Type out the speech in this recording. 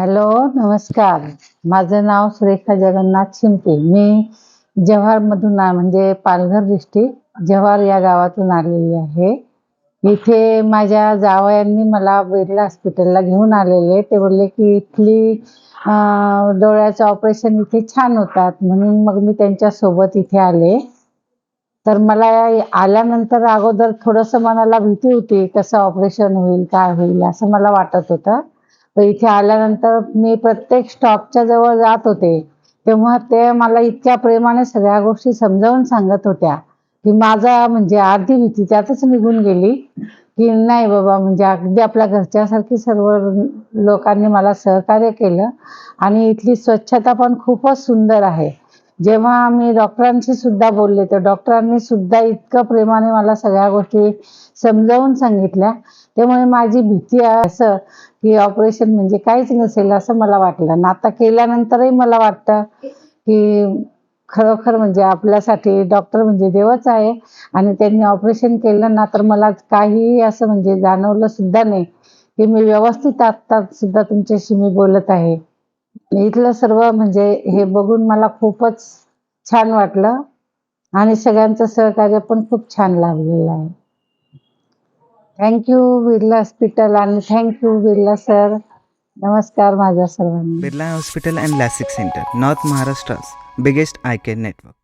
Hello, नमस्कार. माझं नाव सुरेखा जगन्नाथ शिंपे. मी जव्हारमधून म्हणजे पालघर डिस्ट्रिक्ट जव्हार या गावातून आलेली आहे. इथे माझ्या जावयांनी मला बिर्ला हॉस्पिटलला घेऊन आलेले. ते बोलले की इथली डोळ्याचं ऑपरेशन इथे छान होतात, म्हणून मग मी त्यांच्यासोबत इथे आले. तर मला आल्यानंतर अगोदर थोडंसं मनाला भीती होती, कसं ऑपरेशन होईल, काय होईल असं मला वाटत होतं. तर इथे आल्यानंतर मी प्रत्येक स्टॉपच्या जवळ जात होते, तेव्हा ते मला इतक्या प्रेमाने सगळ्या गोष्टी समजावून सांगत होत्या की माझा म्हणजे अर्धी भीती त्यातच निघून गेली. की नाही बाबा, म्हणजे अगदी आपल्या घरच्यासारखी सर्व लोकांनी मला सहकार्य केलं आणि इथली स्वच्छता पण खूपच सुंदर आहे. जेव्हा मी डॉक्टरांशी सुद्धा बोलले, तर डॉक्टरांनी सुद्धा इतकं प्रेमाने मला सगळ्या गोष्टी समजावून सांगितल्या. त्यामुळे माझी भीती असं की ऑपरेशन म्हणजे काहीच नसेल असं मला वाटलं. आणि आता केल्यानंतरही मला वाटतं की खरोखर म्हणजे आपल्यासाठी डॉक्टर म्हणजे देवच आहे. आणि त्यांनी ऑपरेशन केलं ना, तर मला काहीही असं म्हणजे जाणवलं सुद्धा नाही की मी व्यवस्थित आत्ता सुद्धा तुमच्याशी मी बोलत आहे. इथलं सर्व म्हणजे हे बघून मला खूपच छान वाटलं आणि सगळ्यांचं सहकार्य पण खूप छान लाभलेलं आहे. थँक्यू बिर्ला हॉस्पिटल आणि थँक्यू बिर्ला सर. नमस्कार माझ्या सर्वांना. Birla Hospital and LASIK Center, North Maharashtra's biggest eye care network.